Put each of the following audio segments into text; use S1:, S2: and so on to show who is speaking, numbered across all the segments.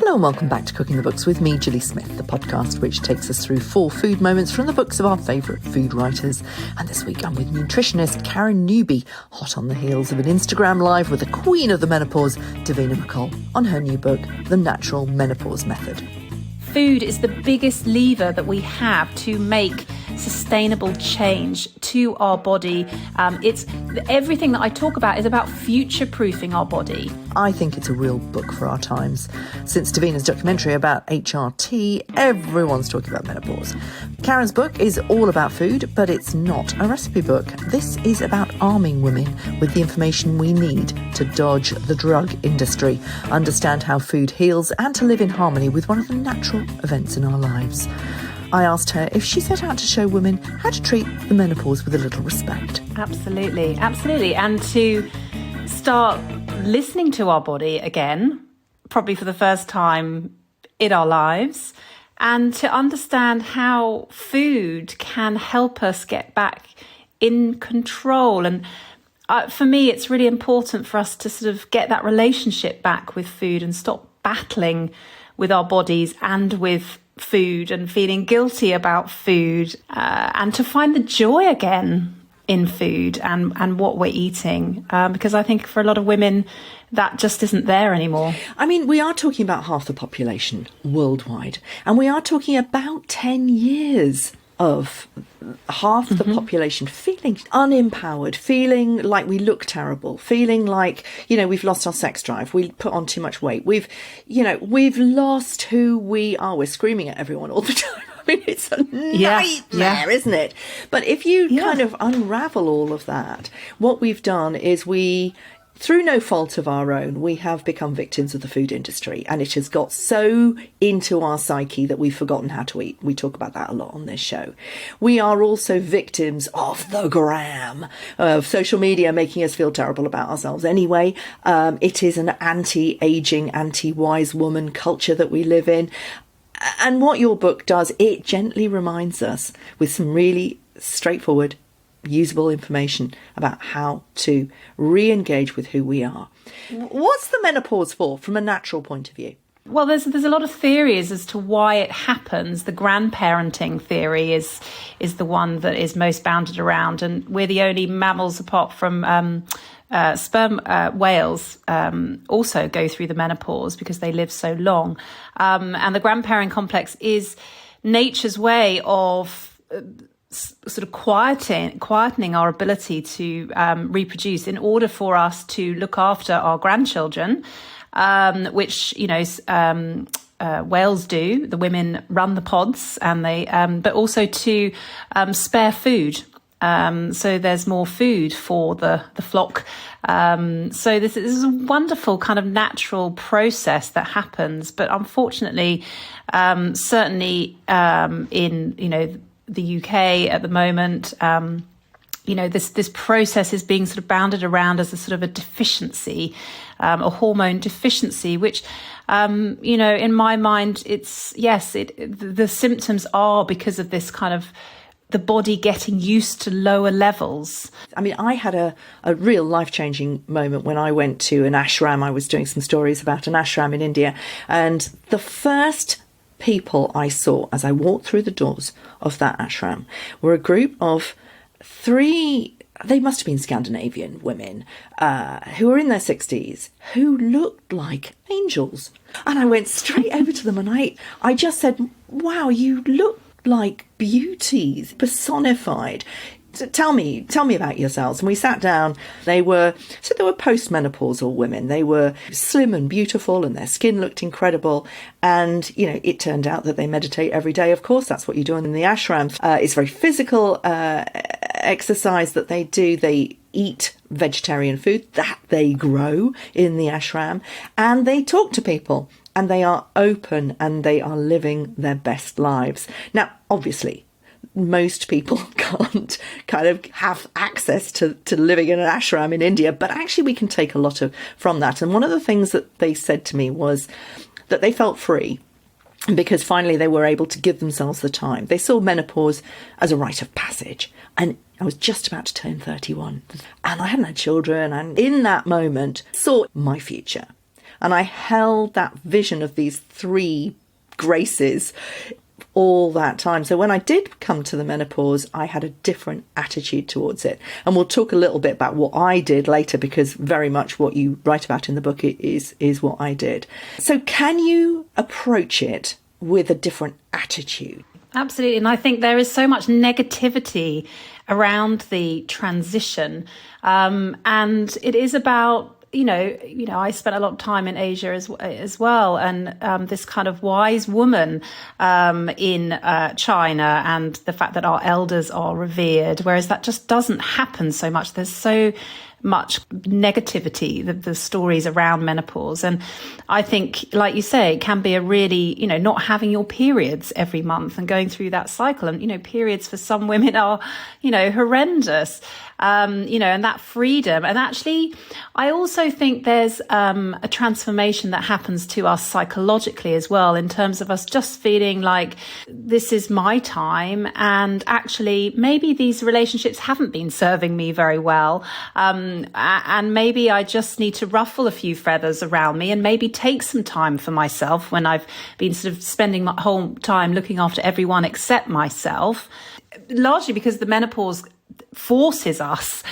S1: Hello and welcome back to Cooking the Books with me, Gilly Smith, the podcast which takes us through 4 food moments from the books of our favourite food writers. And this week I'm with nutritionist Karen Newby, hot on the heels of an Instagram live with the queen of the menopause, Davina on her new book, The Natural Menopause Method.
S2: Food is the biggest lever that we have to make sustainable change to our body. It's everything that I talk about is about future-proofing our body.
S1: I think it's a real book for our times. Since Davina's documentary about HRT, everyone's talking about menopause. Karen's book is all about food, but it's not a recipe book. This is about arming women with the information we need to dodge the drug industry, understand how food heals, and to live in harmony with one of the natural events in our lives. I asked her if she set out to show women how to treat the menopause with a little respect.
S2: Absolutely. And to start listening to our body again, probably for the first time in our lives, and to understand how food can help us get back in control. And for me, it's really important for us to sort of get that relationship back with food and stop battling with our bodies and with food and feeling guilty about food, and to find the joy again in food and what we're eating, because I think for a lot of women that just isn't there anymore.
S1: I mean, we are talking about half the population worldwide, and we are talking about 10 years of half the population feeling unempowered, feeling like we look terrible, feeling like, we've lost our sex drive, we put on too much weight, we've lost who we are. We're screaming at everyone all the time. I mean, it's a nightmare, isn't it? But if you kind of unravel all of that, what we've done is through no fault of our own, we have become victims of the food industry, and it has got so into our psyche that we've forgotten how to eat. We talk about that a lot on this show. We are also victims of the gram, of social media making us feel terrible about ourselves anyway. It is an anti-aging, anti-wise woman culture that we live in. And what your book does, it gently reminds us with some really straightforward, usable information about how to re-engage with who we are. What's the menopause for from a natural point of view?
S2: Well, there's a lot of theories as to why it happens. The grandparenting theory is the one that is most bounded around, and we're the only mammals apart from sperm whales also go through the menopause because they live so long. And the grandparent complex is nature's way of sort of quietening our ability to reproduce in order for us to look after our grandchildren, which whales do. The women run the pods, and they but also to spare food. So there's more food for the flock. So this is a wonderful kind of natural process that happens. But unfortunately, certainly in the UK at the moment, this process is being sort of bounded around as a sort of a deficiency, a hormone deficiency, which, in my mind, the symptoms are because of this kind of the body getting used to lower levels.
S1: I mean, I had a real life-changing moment when I went to an ashram. I was doing some stories about an ashram in India, and the first people I saw as I walked through the doors of that ashram were a group of 3, they must have been Scandinavian women, who were in their 60s, who looked like angels. And I went straight over to them and I just said, wow, you look like beauties personified. So tell me about yourselves. And we sat down. They were postmenopausal women. They were slim and beautiful, and their skin looked incredible. And, it turned out that they meditate every day. Of course, that's what you do in the ashram. It's very physical exercise that they do. They eat vegetarian food that they grow in the ashram, and they talk to people, and they are open, and they are living their best lives. Now, obviously, most people can't kind of have access to living in an ashram in India, but actually we can take a lot from that. And one of the things that they said to me was that they felt free because finally they were able to give themselves the time. They saw menopause as a rite of passage. And I was just about to turn 31 and I hadn't had children, and in that moment saw my future. And I held that vision of these three graces all that time. So when I did come to the menopause, I had a different attitude towards it. And we'll talk a little bit about what I did later, because very much what you write about in the book is what I did. So can you approach it with a different attitude?
S2: Absolutely. And I think there is so much negativity around the transition. And it is about, I spent a lot of time in Asia as well, and this kind of wise woman in China, and the fact that our elders are revered, whereas that just doesn't happen so much. There's so much negativity, the stories around menopause. And I think, like you say, it can be a really, not having your periods every month and going through that cycle. And, periods for some women are, horrendous. And that freedom. And actually, I also think there's a transformation that happens to us psychologically as well, in terms of us just feeling like this is my time. And actually, maybe these relationships haven't been serving me very well. And maybe I just need to ruffle a few feathers around me and maybe take some time for myself when I've been sort of spending my whole time looking after everyone except myself, largely because the menopause forces us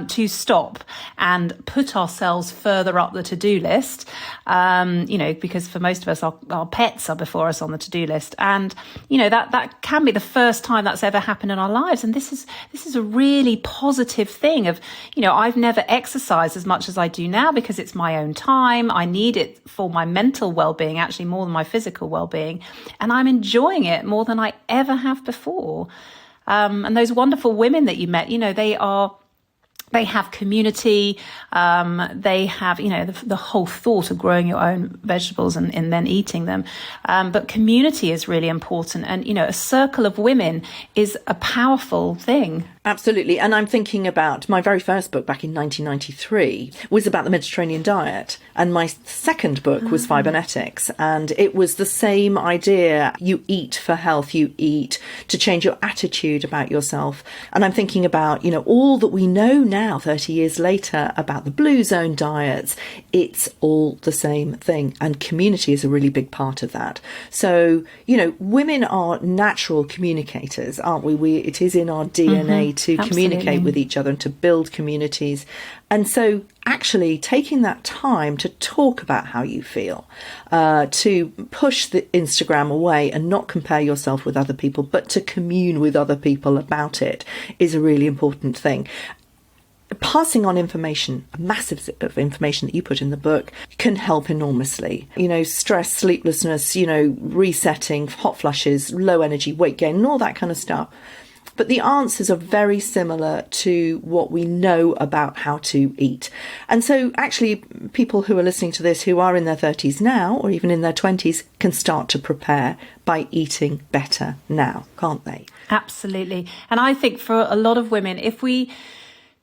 S2: to stop and put ourselves further up the to-do list, because for most of us, our pets are before us on the to-do list. And, that can be the first time that's ever happened in our lives. And this is a really positive thing of, I've never exercised as much as I do now because it's my own time. I need it for my mental well-being, actually more than my physical well-being. And I'm enjoying it more than I ever have before. And those wonderful women that you met, they have community. They have, the whole thought of growing your own vegetables and then eating them. But community is really important. And, a circle of women is a powerful thing.
S1: Absolutely. And I'm thinking about my very first book back in 1993 was about the Mediterranean diet. And my second book was Fibonetics. And it was the same idea. You eat for health. You eat to change your attitude about yourself. And I'm thinking about, all that we know now, 30 years later, about the blue zone diets. It's all the same thing. And community is a really big part of that. So, women are natural communicators, aren't we? It is in our DNA to communicate with each other and to build communities. And so actually taking that time to talk about how you feel, to push the Instagram away and not compare yourself with other people, but to commune with other people about it is a really important thing. Passing on information, a massive zip of information that you put in the book, can help enormously. Stress, sleeplessness, resetting, hot flushes, low energy, weight gain, and all that kind of stuff. But the answers are very similar to what we know about how to eat. And so actually people who are listening to this who are in their 30s now, or even in their 20s, can start to prepare by eating better now, can't they?
S2: Absolutely. And I think for a lot of women, if we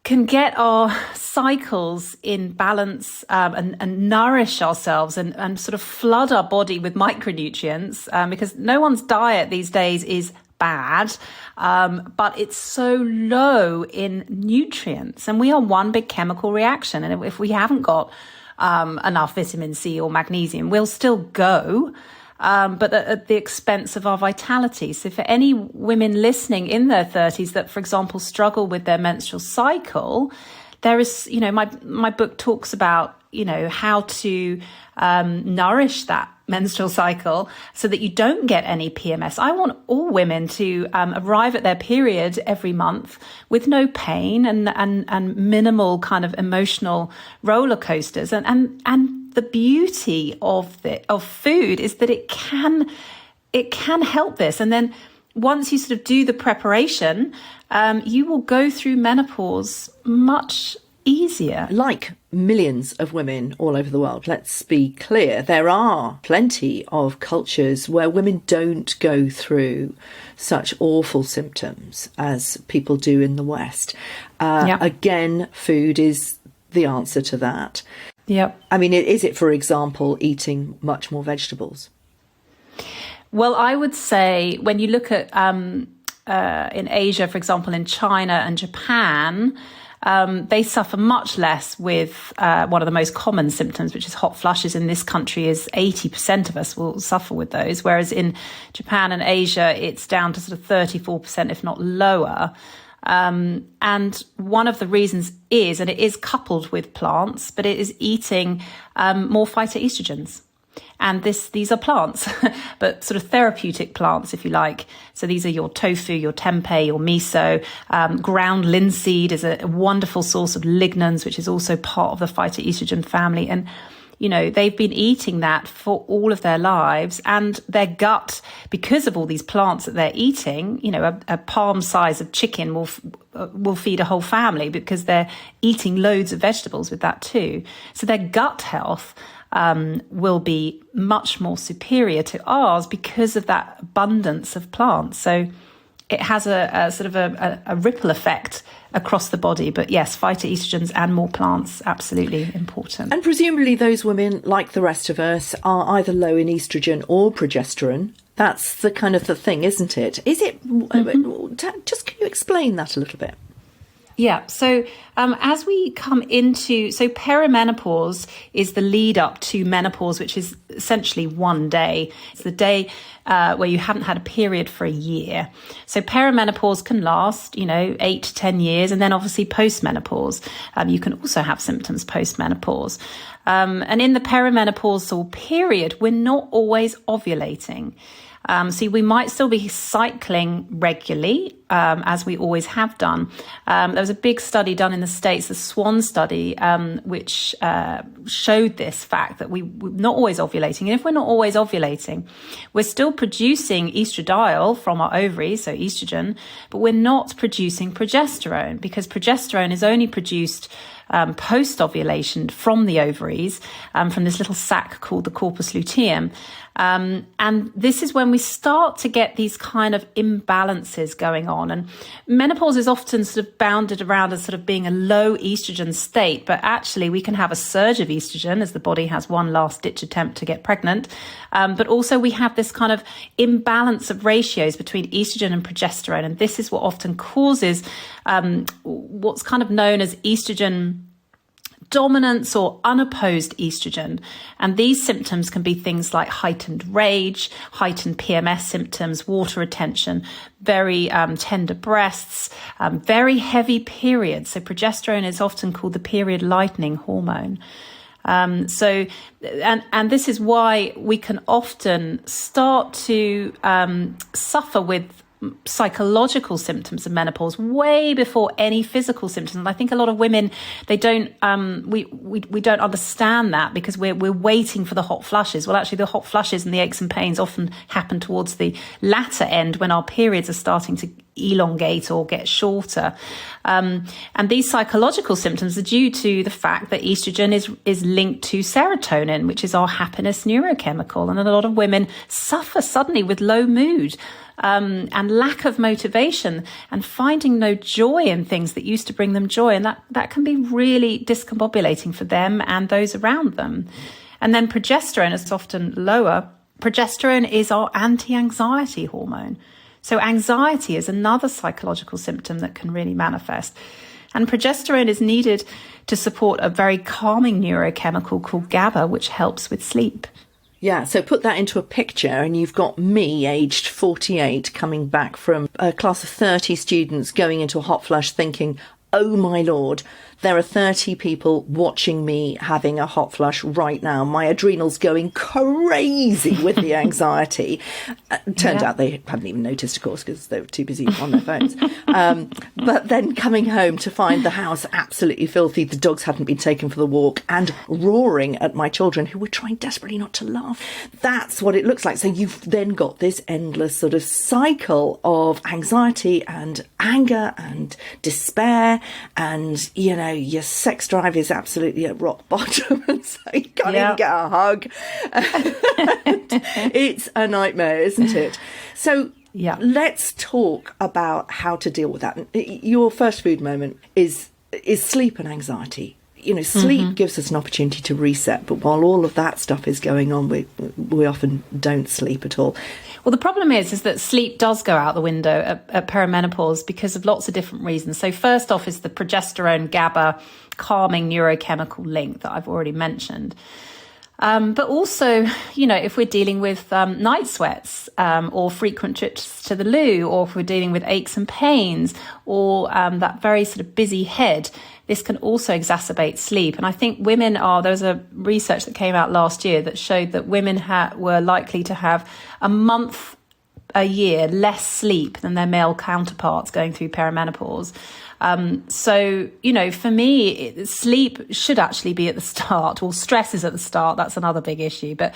S2: can get our cycles in balance and nourish ourselves and sort of flood our body with micronutrients, because no one's diet these days is bad, but it's so low in nutrients, and we are one big chemical reaction. And if we haven't got enough vitamin C or magnesium, we'll still go, but at the expense of our vitality. So for any women listening in their 30s that, for example, struggle with their menstrual cycle, there is, my book talks about, how to nourish that menstrual cycle so that you don't get any PMS. I want all women to arrive at their period every month with no pain and minimal kind of emotional roller coasters. And the beauty of food is that it can help this. And then once you sort of do the preparation, you will go through menopause much easier.
S1: Like millions of women all over the world, let's be clear, there are plenty of cultures where women don't go through such awful symptoms as people do in the West. Again, food is the answer to that.
S2: Yep.
S1: I mean, is it, for example, eating much more vegetables?
S2: Well, I would say when you look at in Asia, for example, in China and Japan, they suffer much less with one of the most common symptoms, which is hot flushes. In this country, is 80% of us will suffer with those, whereas in Japan and Asia, it's down to sort of 34%, if not lower. And one of the reasons is, and it is coupled with plants, but it is eating more phytoestrogens. And these are plants, but sort of therapeutic plants, if you like. So these are your tofu, your tempeh, your miso. Ground linseed is a wonderful source of lignans, which is also part of the phytoestrogen family. And, you know, they've been eating that for all of their lives, and their gut, because of all these plants that they're eating, you know, a palm size of chicken will feed a whole family because they're eating loads of vegetables with that too. So their gut health will be much more superior to ours because of that abundance of plants. So it has a sort of a ripple effect across the body. But yes, phytoestrogens and more plants, absolutely important.
S1: And presumably those women, like the rest of us, are either low in estrogen or progesterone. That's the kind of the thing, isn't it? Is it? Just can you explain that a little bit?
S2: Yeah. So as we come into, so perimenopause is the lead up to menopause, which is essentially one day. It's the day where you haven't had a period for a year. So perimenopause can last, 8 to 10 years. And then obviously postmenopause, you can also have symptoms postmenopause. And in the perimenopausal period, we're not always ovulating. So we might still be cycling regularly, as we always have done. There was a big study done in the States, the SWAN study, which showed this fact that we're not always ovulating. And if we're not always ovulating, we're still producing estradiol from our ovaries, so estrogen, but we're not producing progesterone, because progesterone is only produced post-ovulation from the ovaries, from this little sac called the corpus luteum. And this is when we start to get these kind of imbalances going on. And menopause is often sort of bounded around as sort of being a low estrogen state, but actually we can have a surge of estrogen as the body has one last ditch attempt to get pregnant. But also we have this kind of imbalance of ratios between estrogen and progesterone. And this is what often causes what's kind of known as estrogen dominance or unopposed estrogen. And these symptoms can be things like heightened rage, heightened PMS symptoms, water retention, very tender breasts, very heavy periods. So progesterone is often called the period lightening hormone. And this is why we can often start to suffer with psychological symptoms of menopause way before any physical symptoms. And I think a lot of women, they don't, we don't understand that because we're waiting for the hot flushes. Well, actually the hot flushes and the aches and pains often happen towards the latter end when our periods are starting to elongate or get shorter. And these psychological symptoms are due to the fact that estrogen is linked to serotonin, which is our happiness neurochemical. And a lot of women suffer suddenly with low mood, and lack of motivation and finding no joy in things that used to bring them joy. And that can be really discombobulating for them and those around them. And then progesterone is often lower. Progesterone is our anti-anxiety hormone. So anxiety is another psychological symptom that can really manifest. And progesterone is needed to support a very calming neurochemical called GABA, which helps with sleep.
S1: Yeah, so put that into a picture and you've got me, aged 48, coming back from a class of 30 students going into a hot flush thinking, oh my Lord, there are 30 people watching me having a hot flush right now. My adrenals going crazy with the anxiety. Turned out they hadn't even noticed, of course, because they were too busy on their phones. But then coming home to find the house absolutely filthy, the dogs hadn't been taken for the walk, and roaring at my children who were trying desperately not to laugh. That's what it looks like. So you've then got this endless sort of cycle of anxiety and anger and despair, and, your sex drive is absolutely at rock bottom, and so you can't even get a hug. It's a nightmare, isn't it? So let's talk about how to deal with that. Your first food moment is sleep and anxiety. sleep gives us an opportunity to reset, but while all of that stuff is going on, we often don't sleep at all.
S2: Well, the problem is that sleep does go out the window at perimenopause because of lots of different reasons. So first off is the progesterone GABA calming neurochemical link that I've already mentioned. But also, if we're dealing with night sweats or frequent trips to the loo, or if we're dealing with aches and pains or that very sort of busy head, this can also exacerbate sleep. And I think there was a research that came out last year that showed that women were likely to have a month a year less sleep than their male counterparts going through perimenopause. So, for me, sleep should actually be at the start. Well, stress is at the start. That's another big issue. But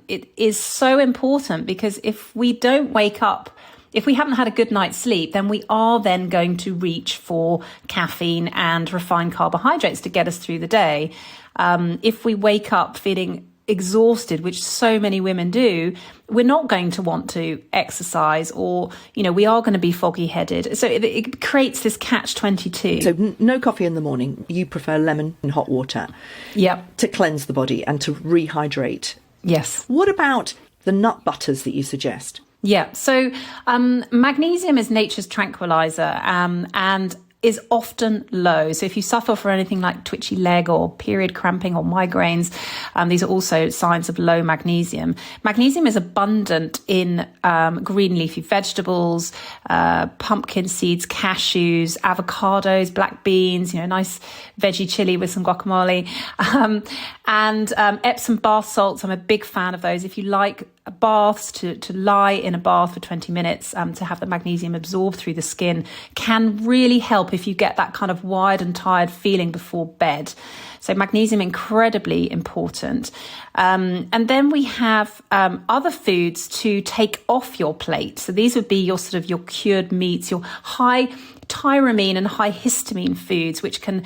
S2: it is so important because if we don't wake up, if we haven't had a good night's sleep, then we are then going to reach for caffeine and refined carbohydrates to get us through the day. If we wake up feeling exhausted, which so many women do, we're not going to want to exercise, or we are going to be foggy headed. So it creates this catch-22.
S1: So no coffee in the morning. You prefer lemon and hot water.
S2: Yep.
S1: To cleanse the body and to rehydrate.
S2: Yes.
S1: What about the nut butters that you suggest?
S2: Yeah. So magnesium is nature's tranquilizer, and is often low. So if you suffer from anything like twitchy leg or period cramping or migraines, these are also signs of low magnesium. Magnesium is abundant in green leafy vegetables, pumpkin seeds, cashews, avocados, black beans, nice veggie chili with some guacamole, and Epsom bath salts. I'm a big fan of those. If you like baths, to lie in a bath for 20 minutes to have the magnesium absorb through the skin can really help if you get that kind of wired and tired feeling before bed. So magnesium, incredibly important. And then we have other foods to take off your plate. So these would be your cured meats, your high tyramine and high histamine foods, which can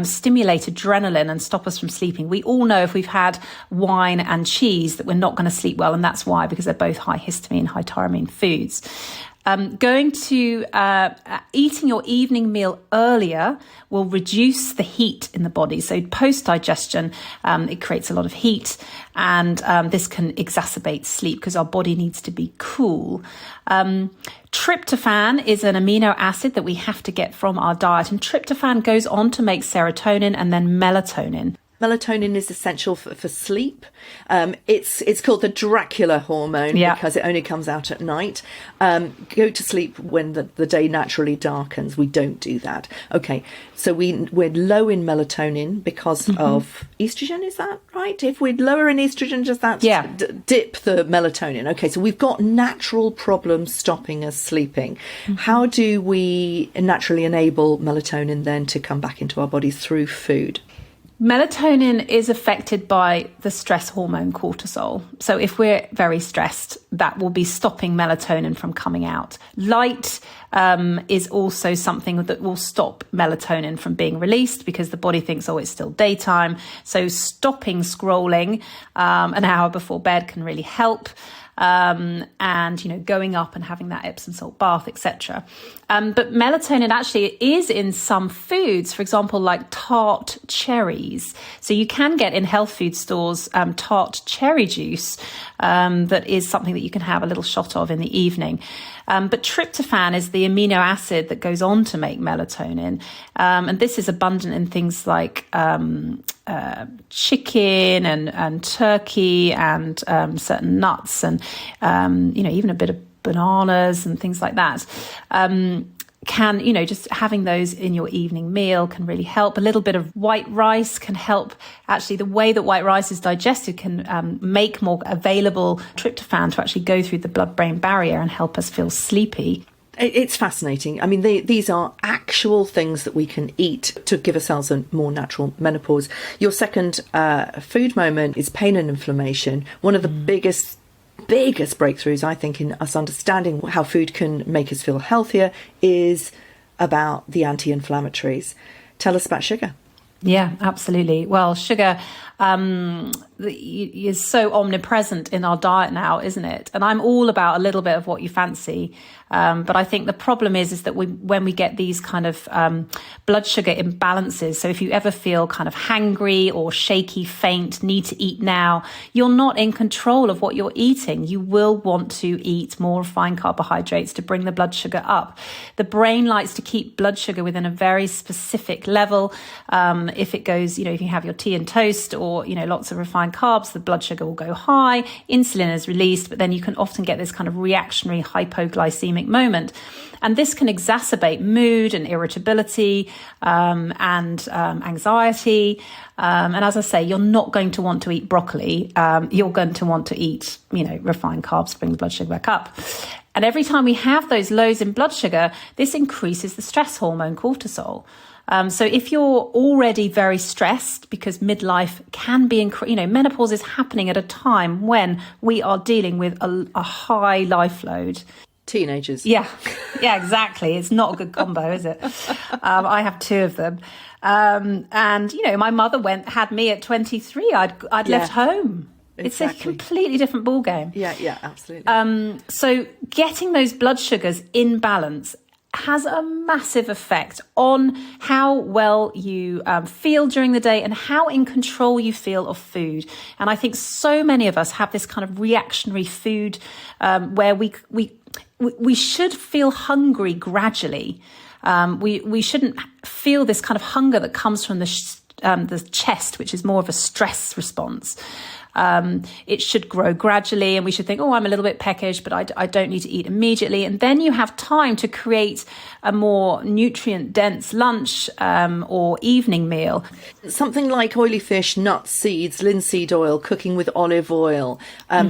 S2: stimulate adrenaline and stop us from sleeping. We all know if we've had wine and cheese that we're not going to sleep well, and that's why, because they're both high histamine, high tyramine foods. Eating your evening meal earlier will reduce the heat in the body. So post-digestion, it creates a lot of heat, and this can exacerbate sleep because our body needs to be cool. Tryptophan is an amino acid that we have to get from our diet, and tryptophan goes on to make serotonin and then melatonin.
S1: Melatonin is essential for sleep. It's called the Dracula hormone because it only comes out at night. Go to sleep when the day naturally darkens. We don't do that. Okay, so we're low in melatonin because of estrogen. Is that right? If we're lower in estrogen, does that dip the melatonin? Okay, so we've got natural problems stopping us sleeping. How do we naturally enable melatonin then to come back into our bodies through food?
S2: Melatonin is affected by the stress hormone cortisol. So if we're very stressed, that will be stopping melatonin from coming out. Light is also something that will stop melatonin from being released because the body thinks, it's still daytime. So stopping scrolling an hour before bed can really help. And going up and having that Epsom salt bath, etc. But melatonin actually is in some foods, for example, like tart cherries. So you can get in health food stores tart cherry juice that is something that you can have a little shot of in the evening. But tryptophan is the amino acid that goes on to make melatonin. And this is abundant in things like chicken and turkey and certain nuts and, even a bit of bananas and things like that. Just having those in your evening meal can really help. A little bit of white rice can help. Actually, the way that white rice is digested can make more available tryptophan to actually go through the blood-brain barrier and help us feel sleepy.
S1: It's fascinating. I mean, these are actual things that we can eat to give ourselves a more natural menopause. Your second food moment is pain and inflammation. One of the biggest breakthroughs, I think, in us understanding how food can make us feel healthier is about the anti-inflammatories. Tell us about sugar.
S2: Yeah, absolutely. Well, sugar is so omnipresent in our diet now, isn't it? And I'm all about a little bit of what you fancy. But I think the problem is that when we get these kind of blood sugar imbalances, so if you ever feel kind of hangry or shaky, faint, need to eat now, you're not in control of what you're eating. You will want to eat more refined carbohydrates to bring the blood sugar up. The brain likes to keep blood sugar within a very specific level. If it goes, if you have your tea and toast or, lots of refined carbs, the blood sugar will go high, insulin is released, but then you can often get this kind of reactionary hypoglycemic moment. And this can exacerbate mood and irritability and anxiety. And as I say, you're not going to want to eat broccoli. You're going to want to eat, refined carbs to bring the blood sugar back up. And every time we have those lows in blood sugar, this increases the stress hormone cortisol. So if you're already very stressed, because midlife can be, menopause is happening at a time when we are dealing with a high life load.
S1: Teenagers.
S2: Yeah, exactly. It's not a good combo, is it? I have two of them. And, my mother had me at 23. I'd left home. Exactly. It's a completely different ballgame.
S1: Yeah, absolutely.
S2: So getting those blood sugars in balance has a massive effect on how well you feel during the day and how in control you feel of food. And I think so many of us have this kind of reactionary food where we should feel hungry gradually. We shouldn't feel this kind of hunger that comes from the chest, which is more of a stress response. It should grow gradually, and we should think, I'm a little bit peckish, but I don't need to eat immediately. And then you have time to create a more nutrient-dense lunch or evening meal.
S1: Something like oily fish, nuts, seeds, linseed oil, cooking with olive oil,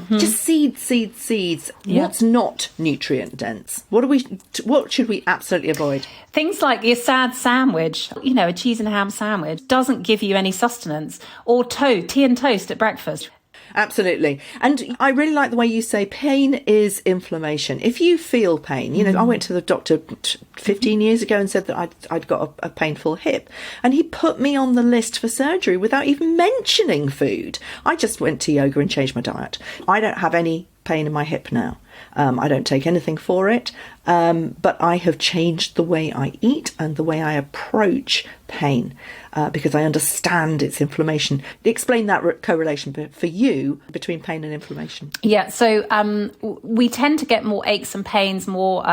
S1: just seeds. Yeah. What's not nutrient-dense? What should we absolutely avoid?
S2: Things like your sad sandwich, a cheese and ham sandwich doesn't give you any sustenance, or tea and toast at breakfast.
S1: Absolutely. And I really like the way you say pain is inflammation. If you feel pain, I went to the doctor 15 years ago and said that I'd got a painful hip, and he put me on the list for surgery without even mentioning food. I just went to yoga and changed my diet. I don't have any pain in my hip now. I don't take anything for it, but I have changed the way I eat and the way I approach pain because I understand its inflammation. Explain that correlation for you between pain and inflammation.
S2: Yeah, so we tend to get more aches and pains, more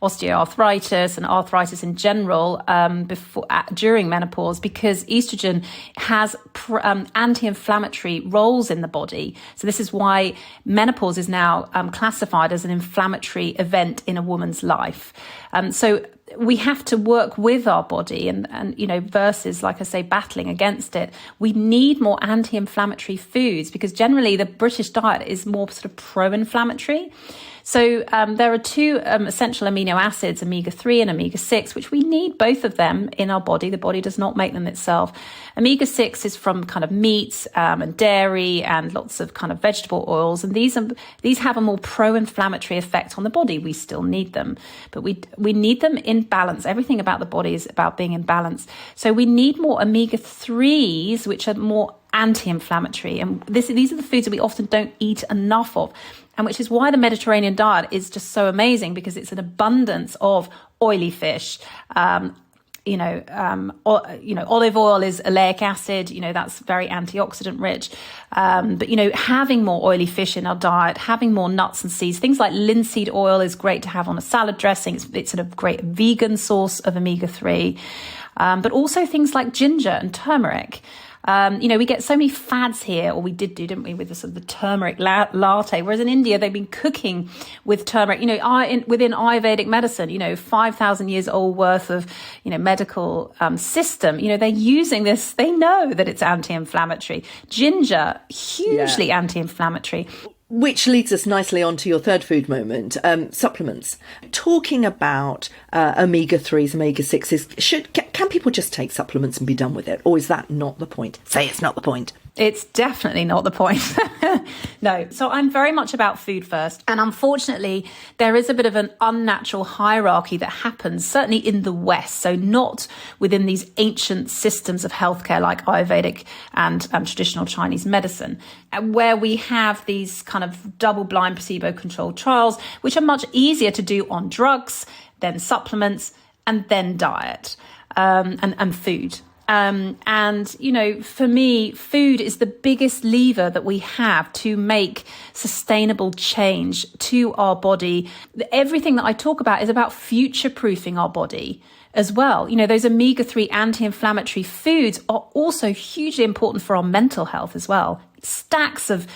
S2: osteoarthritis and arthritis in general during menopause, because estrogen has anti-inflammatory roles in the body. So this is why menopause is now classified as an inflammatory event in a woman's life. So we have to work with our body and versus, like I say, battling against it. We need more anti-inflammatory foods because generally the British diet is more sort of pro-inflammatory. So there are two essential amino acids, omega-3 and omega-6, which we need both of them in our body. The body does not make them itself. Omega-6 is from kind of meats and dairy and lots of kind of vegetable oils. And these have a more pro-inflammatory effect on the body. We still need them, but we need them in balance. Everything about the body is about being in balance. So we need more omega-3s, which are more anti-inflammatory. And these are the foods that we often don't eat enough of. And which is why the Mediterranean diet is just so amazing, because it's an abundance of oily fish. Olive oil is oleic acid, that's very antioxidant rich. But having more oily fish in our diet, having more nuts and seeds, things like linseed oil is great to have on a salad dressing. It's a great vegan source of omega-3. But also things like ginger and turmeric. We get so many fads here, or we did do, didn't we, with the sort of the turmeric latte, whereas in India, they've been cooking with turmeric, within Ayurvedic medicine, 5,000 years old worth of, medical system, they're using this, they know that it's anti-inflammatory. Ginger, hugely anti-inflammatory.
S1: Which leads us nicely on to your third food moment, supplements. Talking about omega-3s, omega-6s, can people just take supplements and be done with it? Or is that not the point? Say it's not the point.
S2: It's definitely not the point. No. So I'm very much about food first. And unfortunately, there is a bit of an unnatural hierarchy that happens, certainly in the West. So not within these ancient systems of healthcare like Ayurvedic and traditional Chinese medicine, where we have these kind of double-blind placebo-controlled trials, which are much easier to do on drugs, then supplements, and then diet and food. And, you know, for me, food is the biggest lever that we have to make sustainable change to our body. Everything that I talk about is about future-proofing our body as well. You know, those omega-3 anti-inflammatory foods are also hugely important for our mental health as well. Stacks of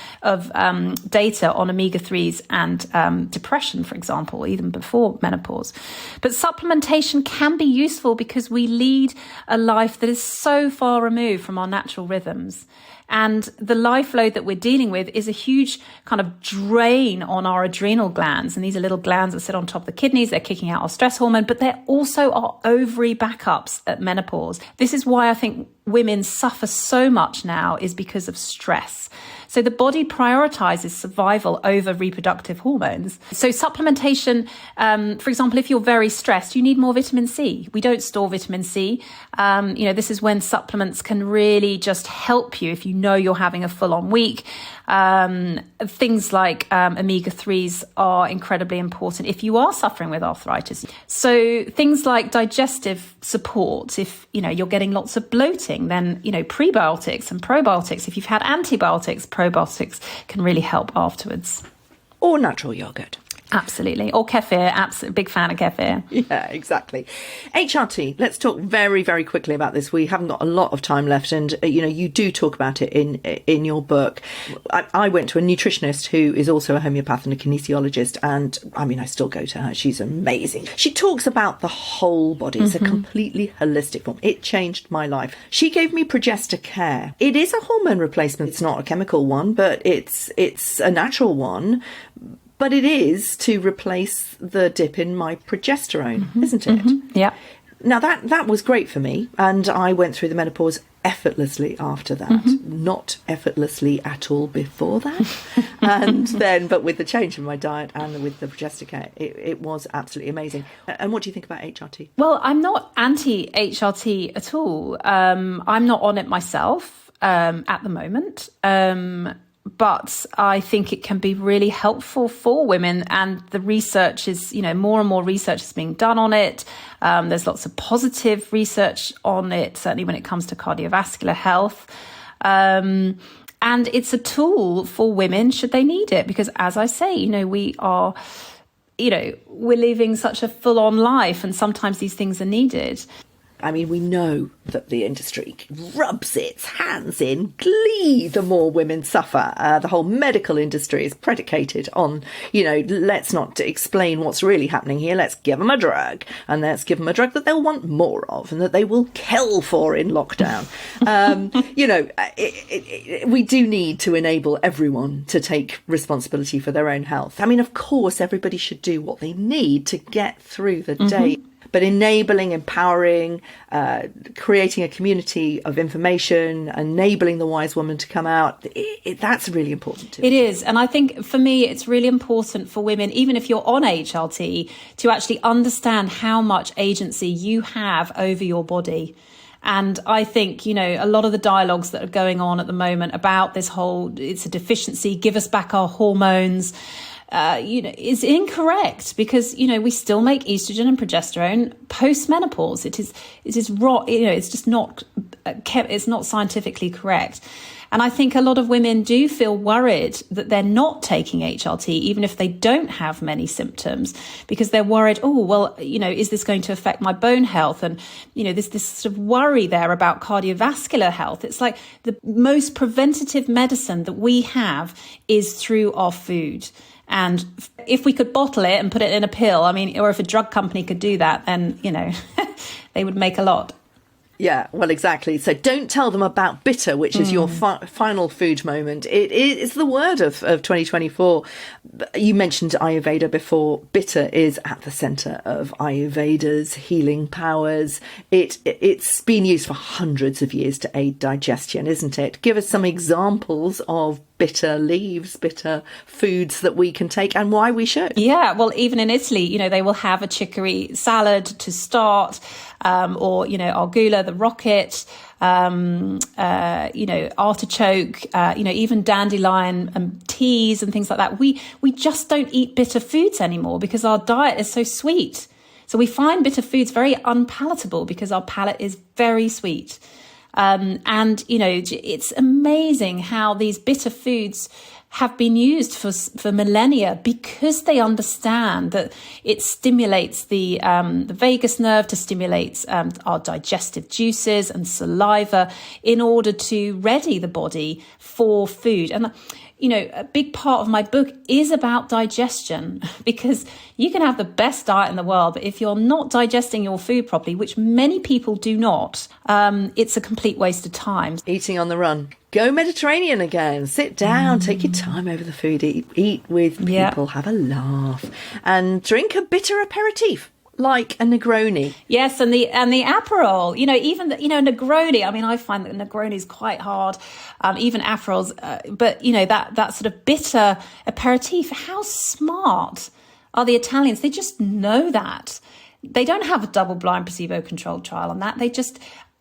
S2: data on omega-3s and depression, for example, even before menopause. But supplementation can be useful because we lead a life that is so far removed from our natural rhythms. And the life load that we're dealing with is a huge kind of drain on our adrenal glands. And these are little glands that sit on top of the kidneys. They're kicking out our stress hormone, but they're also our ovary backups at menopause. This is why I think women suffer so much now, is because of stress. So the body prioritizes survival over reproductive hormones. So supplementation, for example, if you're very stressed, you need more vitamin C. We don't store vitamin C. You know, this is when supplements can really just help you if you know you're having a full-on week. Things like omega-3s are incredibly important if you are suffering with arthritis. So things like digestive support, if, you know, you're getting lots of bloating, then, you know, prebiotics and probiotics. If you've had antibiotics, probiotics can really help afterwards.
S1: Or natural yogurt.
S2: Absolutely. Or kefir. Absolutely. Big fan of kefir.
S1: Yeah, exactly. HRT. Let's talk very, very quickly about this. We haven't got a lot of time left. And, you know, you do talk about it in your book. I went to a nutritionist who is also a homeopath and a kinesiologist. And I mean, I still go to her. She's amazing. She talks about the whole body. It's a completely holistic form. It changed my life. She gave me Progesta Care. It is a hormone replacement. It's not a chemical one, but it's a natural one. But it is to replace the dip in my progesterone, isn't it?
S2: Yeah.
S1: Now, that was great for me. And I went through the menopause effortlessly after that. Not effortlessly at all before that. And then, but with the change in my diet and with the Progesta Care, it was absolutely amazing. And what do you think about HRT?
S2: Well, I'm not anti-HRT at all. I'm not on it myself at the moment. But I think it can be really helpful for women, and the research is, you know, more and more research is being done on it. There's lots of positive research on it, certainly when it comes to cardiovascular health. And it's a tool for women should they need it, because as I say, you know, we're living such a full-on life, and sometimes these things are needed.
S1: I mean, we know that the industry rubs its hands in glee the more women suffer. The whole medical industry is predicated on, you know, let's not explain what's really happening here. Let's give them a drug, and let's give them a drug that they'll want more of and that they will kill for in lockdown. You know, we do need to enable everyone to take responsibility for their own health. I mean, of course, everybody should do what they need to get through the day. But enabling, empowering, creating a community of information, enabling the wise woman to come out, that's really important too.
S2: It is. And I think for me, it's really important for women, even if you're on HRT, to actually understand how much agency you have over your body. And I think, you know, a lot of the dialogues that are going on at the moment about this whole, it's a deficiency, give us back our hormones, you know, is incorrect, because, you know, we still make estrogen and progesterone post-menopause. It is raw, you know, it's just not, it's not scientifically correct. And I think a lot of women do feel worried that they're not taking HRT, even if they don't have many symptoms, because they're worried, oh, well, you know, is this going to affect my bone health? And, you know, this sort of worry there about cardiovascular health. It's like the most preventative medicine that we have is through our food. And if we could bottle it and put it in a pill, I mean, or if a drug company could do that, then, you know, they would make a lot.
S1: Yeah, well, exactly. So don't tell them about bitter, which is your final food moment. It's the word of 2024. You mentioned Ayurveda before. Bitter is at the centre of Ayurveda's healing powers. It's been used for hundreds of years to aid digestion, isn't it? Give us some examples of bitter leaves, bitter foods that we can take, and why we should.
S2: Yeah, well, even in Italy, they will have a chicory salad to start, or, argula, the rocket, artichoke, even dandelion and teas and things like that. We just don't eat bitter foods anymore because our diet is so sweet. So we find bitter foods very unpalatable because our palate is very sweet. It's amazing how these bitter foods have been used for millennia because they understand that it stimulates the vagus nerve to stimulate our digestive juices and saliva in order to ready the body for food. And a big part of my book is about digestion, because you can have the best diet in the world, but if you're not digesting your food properly, which many people do not, it's a complete waste of time.
S1: Eating on the run. Go Mediterranean again. Sit down, take your time over the food, eat with people, have a laugh, and drink a bitter aperitif. Like a Negroni.
S2: Yes, and the Aperol, even Negroni. I mean, I find that Negroni is quite hard, even Aperols, but that sort of bitter aperitif. How smart are the Italians? They just know that. They don't have a double-blind placebo-controlled trial on that. They just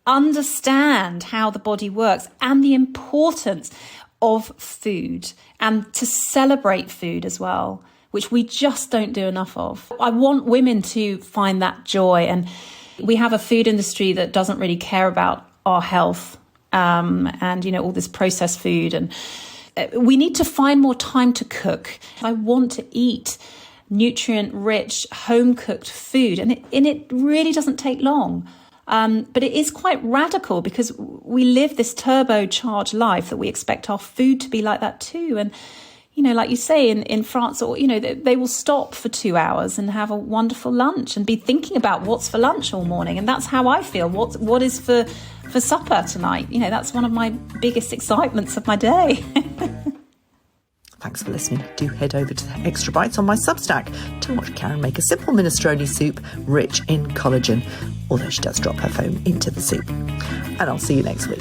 S2: understand how the body works and the importance of food, and to celebrate food as well, which we just don't do enough of. I want women to find that joy. And we have a food industry that doesn't really care about our health, and all this processed food. And we need to find more time to cook. I want to eat nutrient-rich, home-cooked food. And it really doesn't take long. But it is quite radical because we live this turbocharged life that we expect our food to be like that too. And like you say, in France, or, they will stop for 2 hours and have a wonderful lunch and be thinking about what's for lunch all morning. And that's how I feel. What is for supper tonight? That's one of my biggest excitements of my day.
S1: Thanks for listening. Do head over to the Extra Bites on my Substack to watch Karen make a simple minestrone soup rich in collagen, although she does drop her phone into the soup. And I'll see you next week.